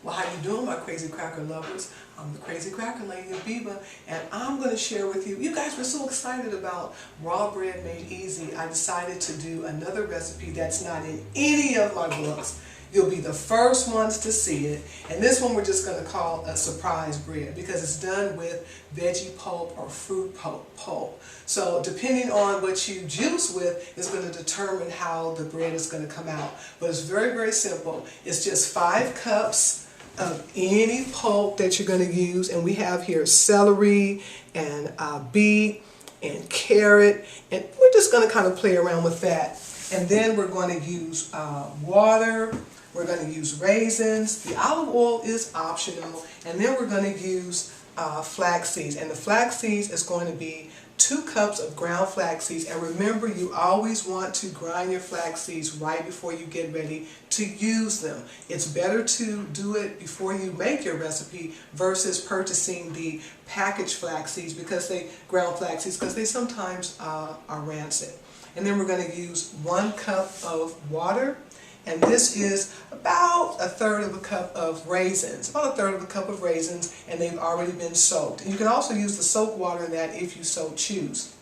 Well, how you doing, my crazy cracker lovers? I'm the crazy cracker lady of Biba, and I'm going to share with you. You guys were so excited about raw bread made easy. I decided to do another recipe that's not in any of my books. You'll be the first ones to see it, and this one we're just going to call a surprise bread because it's done with veggie pulp or fruit pulp. So depending on what you juice with is going to determine how the bread is going to come out. But it's very, very simple. It's just 5 cups of any pulp that you're going to use, and we have here celery and beet and carrot, and we're just going to kind of play around with that. And then we're going to use water. We're going to use raisins. The olive oil is optional. And then we're going to use flax seeds. And the flax seeds is going to be 2 cups of ground flax seeds. And remember, you always want to grind your flax seeds right before you get ready to use them. It's better to do it before you make your recipe versus purchasing the packaged flax seeds because ground flax seeds, because they sometimes are rancid. And then we're going to use 1 cup of water. And this is about 1/3 of a cup of raisins, about 1/3 of a cup of raisins, and they've already been soaked. And you can also use the soaked water in that if you so choose.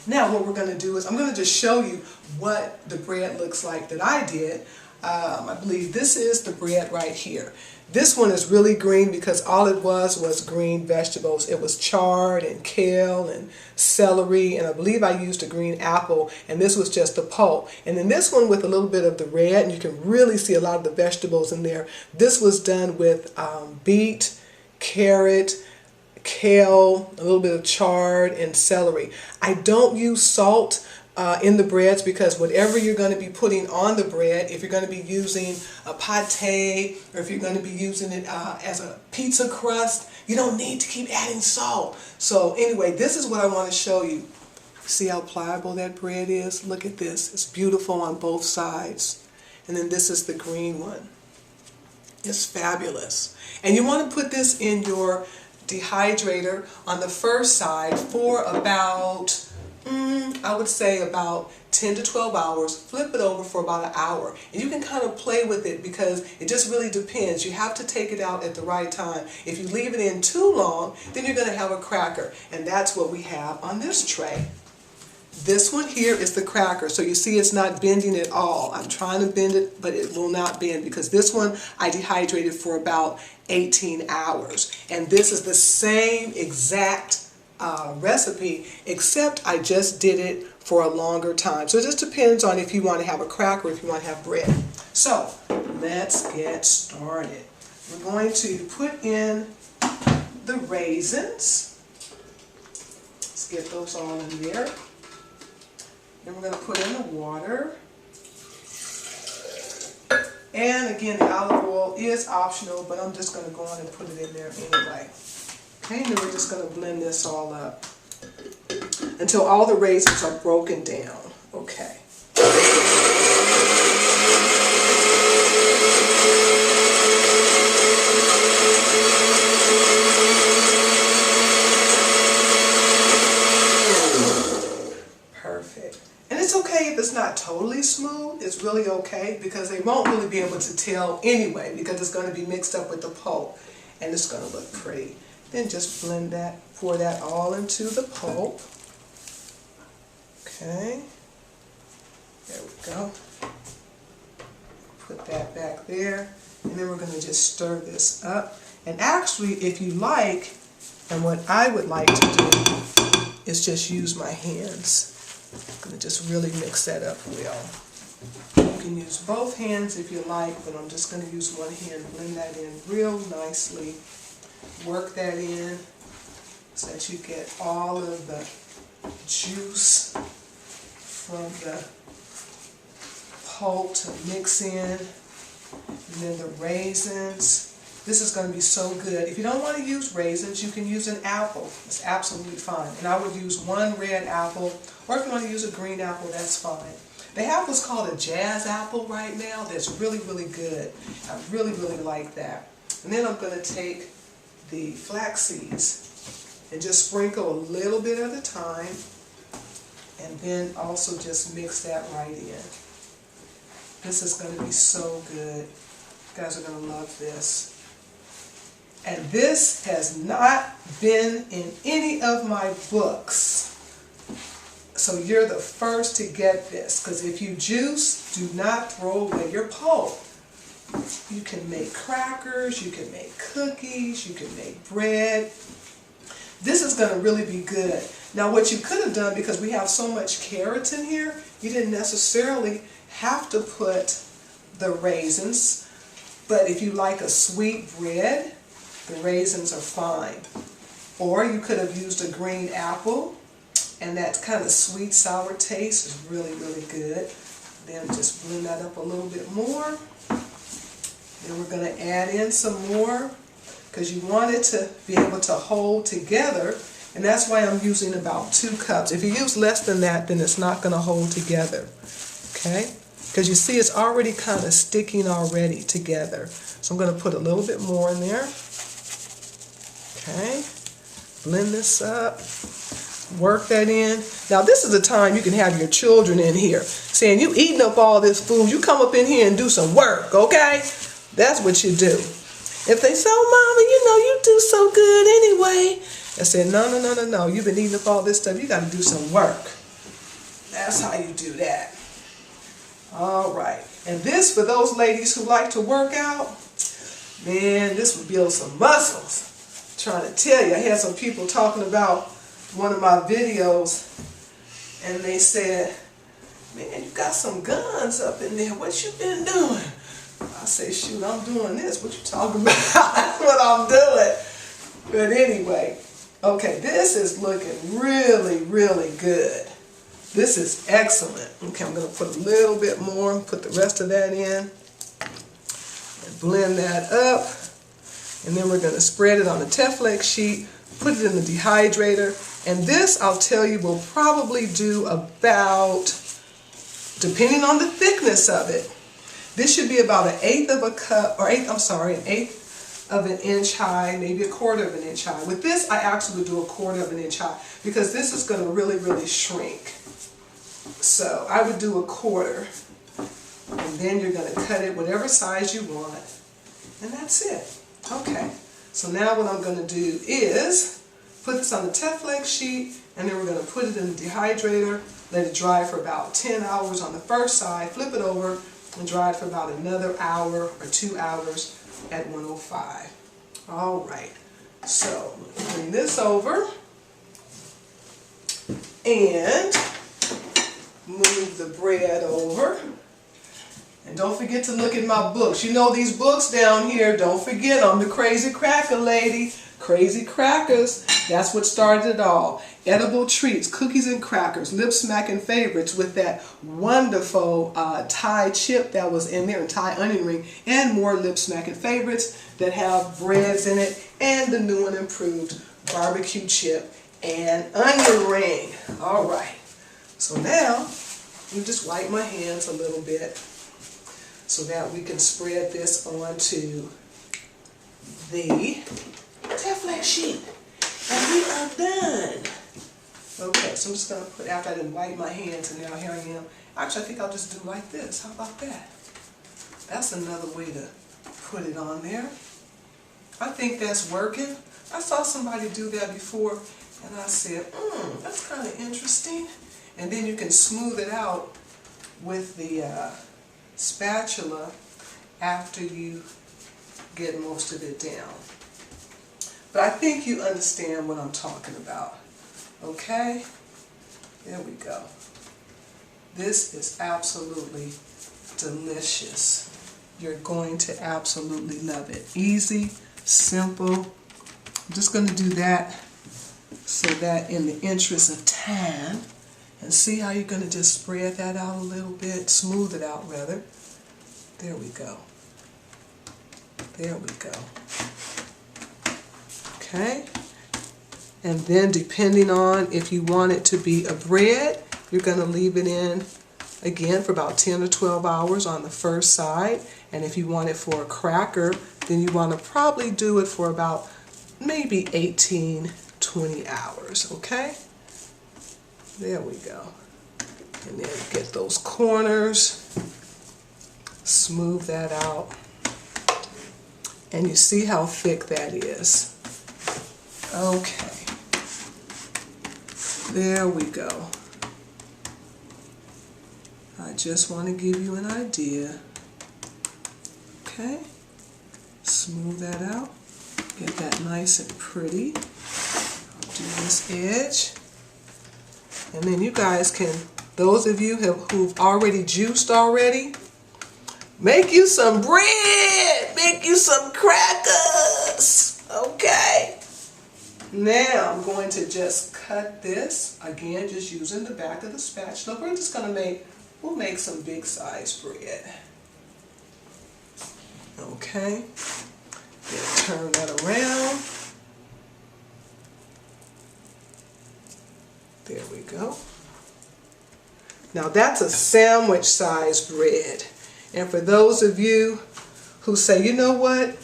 Now what we're going to do is I'm going to just show you what the bread looks like that I did. I believe this is the bread right here. This one is really green because all it was green vegetables. It was chard and kale and celery, and I believe I used a green apple, and this was just the pulp. And then this one with a little bit of the red, and you can really see a lot of the vegetables in there. This was done with beet, carrot, kale, a little bit of chard, and celery. I don't use salt in the breads because whatever you're going to be putting on the bread, if you're going to be using a pate or if you're going to be using it as a pizza crust, you don't need to keep adding salt. So anyway, this is what I want to show you. See how pliable that bread is? Look at this. It's beautiful on both sides. And then this is the green one. It's fabulous. And you want to put this in your dehydrator on the first side for about I would say about 10 to 12 hours. Flip it over for about an hour. And you can kind of play with it because it just really depends. You have to take it out at the right time. If you leave it in too long, then you're going to have a cracker. And that's what we have on this tray. This one here is the cracker. So you see it's not bending at all. I'm trying to bend it, but it will not bend because this one I dehydrated for about 18 hours. And this is the same exact recipe, except I just did it for a longer time. So it just depends on if you want to have a cracker or if you want to have bread. So let's get started. We're going to put in the raisins. Let's get those all in there. Then we're going to put in the water. And again, the olive oil is optional, but I'm just going to go on and put it in there anyway. Okay, and then we're just going to blend this all up until all the raisins are broken down. Okay. Perfect. And it's okay if it's not totally smooth. It's really okay because they won't really be able to tell anyway because it's going to be mixed up with the pulp and it's going to look pretty. Then just blend that, pour that all into the pulp. Okay, there we go. Put that back there, and then we're going to just stir this up. And actually, if you like, and what I would like to do is just use my hands. I'm going to just really mix that up well. You can use both hands if you like, but I'm just going to use one hand, blend that in real nicely. Work that in so that you get all of the juice from the pulp to mix in. And then the raisins. This is going to be so good. If you don't want to use raisins, you can use an apple. It's absolutely fine. And I would use 1 red apple, or if you want to use a green apple, that's fine. They have what's called a jazz apple right now that's really, really good. I really, really like that. And then I'm going to take the flax seeds and just sprinkle a little bit at a time, and then also just mix that right in. This is going to be so good. You guys are going to love this. And this has not been in any of my books. So you're the first to get this. Because if you juice, do not throw away your pulp. You can make crackers, you can make cookies, you can make bread. This is going to really be good. Now what you could have done, because we have so much carrots in here, you didn't necessarily have to put the raisins. But if you like a sweet bread, the raisins are fine. Or you could have used a green apple, and that kind of sweet sour taste is really, really good. Then just blend that up a little bit more. Then we're going to add in some more, because you want it to be able to hold together, and that's why I'm using about 2 cups. If you use less than that, then it's not going to hold together. Okay? Because you see it's already kind of sticking already together. So I'm going to put a little bit more in there. Okay, blend this up, work that in. Now this is the time you can have your children in here saying, you eating up all this food, you come up in here and do some work, okay? That's what you do. If they say, oh mama, you know you do so good anyway. I said, no, you've been eating up all this stuff, you got to do some work. That's how you do that. All right, and this for those ladies who like to work out, man, this would build some muscles. Trying to tell you, I had some people talking about one of my videos, and they said, man, you got some guns up in there, what you been doing? I say, shoot, I'm doing this, what you talking about? That's what I'm doing. But anyway, okay, this is looking really, really good. This is excellent. Okay, I'm going to put a little bit more, put the rest of that in, and blend that up. And then we're going to spread it on a Teflon sheet, put it in the dehydrator, and this, I'll tell you, will probably do about, depending on the thickness of it, this should be about an eighth of a cup, or an eighth of an inch high, maybe a quarter of an inch high. With this, I actually do a quarter of an inch high, because this is going to really, really shrink. So I would do a quarter, and then you're going to cut it whatever size you want, and that's it. Okay, so now what I'm going to do is put this on the Teflon sheet, and then we're going to put it in the dehydrator, let it dry for about 10 hours on the first side, flip it over, and dry it for about another hour or 2 hours at 105. All right, so bring this over and move the bread over. And don't forget to look at my books. You know these books down here, don't forget, I'm the Crazy Cracker Lady. Crazy Crackers, that's what started it all. Edible treats, cookies and crackers, lip-smacking favorites with that wonderful Thai chip that was in there, and Thai onion ring, and more lip-smacking favorites that have breads in it, and the new and improved barbecue chip and onion ring. All right, so now you just wipe my hands a little bit, so that we can spread this onto the Teflon sheet. And we are done. Okay, so I'm just going to put, after I didn't wipe my hands, and now here I am. Actually, I think I'll just do like this. How about that? That's another way to put it on there. I think that's working. I saw somebody do that before, and I said, that's kind of interesting. And then you can smooth it out with the spatula after you get most of it down. But I think you understand what I'm talking about. Okay? There we go. This is absolutely delicious. You're going to absolutely love it. Easy, simple. I'm just going to do that so that in the interest of time, and see how you're going to just spread that out a little bit, smooth it out rather. There we go. There we go. Okay? And then depending on if you want it to be a bread, you're going to leave it in again for about 10 or 12 hours on the first side. And if you want it for a cracker, then you want to probably do it for about maybe 18, 20 hours. Okay? There we go. And then get those corners, smooth that out. And you see how thick that is. Okay. There we go. I just want to give you an idea. Okay. Smooth that out. Get that nice and pretty. I'll do this edge. And then you guys can, those of you who've already juiced already, make you some bread, make you some crackers, okay? Now I'm going to just cut this, again, just using the back of the spatula. We're just going to we'll make some big size bread. Okay, then turn that around. There we go. Now that's a sandwich size bread. And for those of you who say, you know what,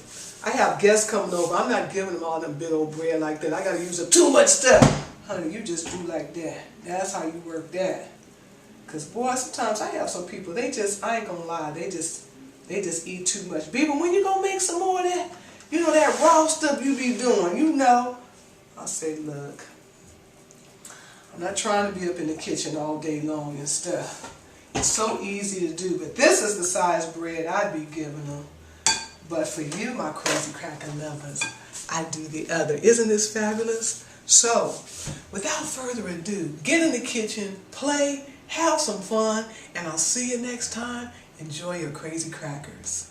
I have guests coming over, I'm not giving them all them big old bread like that. I got to use up too much stuff. Honey, you just do like that. That's how you work that. Because boy, sometimes I have some people, they just, I ain't gonna lie, they just eat too much. Baby, when you gonna make some more of that, you know, that raw stuff you be doing, you know. I say, look, I'm not trying to be up in the kitchen all day long and stuff. It's so easy to do, but this is the size bread I'd be giving them. But for you, my crazy cracker lovers, I do the other. Isn't this fabulous? So, without further ado, get in the kitchen, play, have some fun, and I'll see you next time. Enjoy your crazy crackers.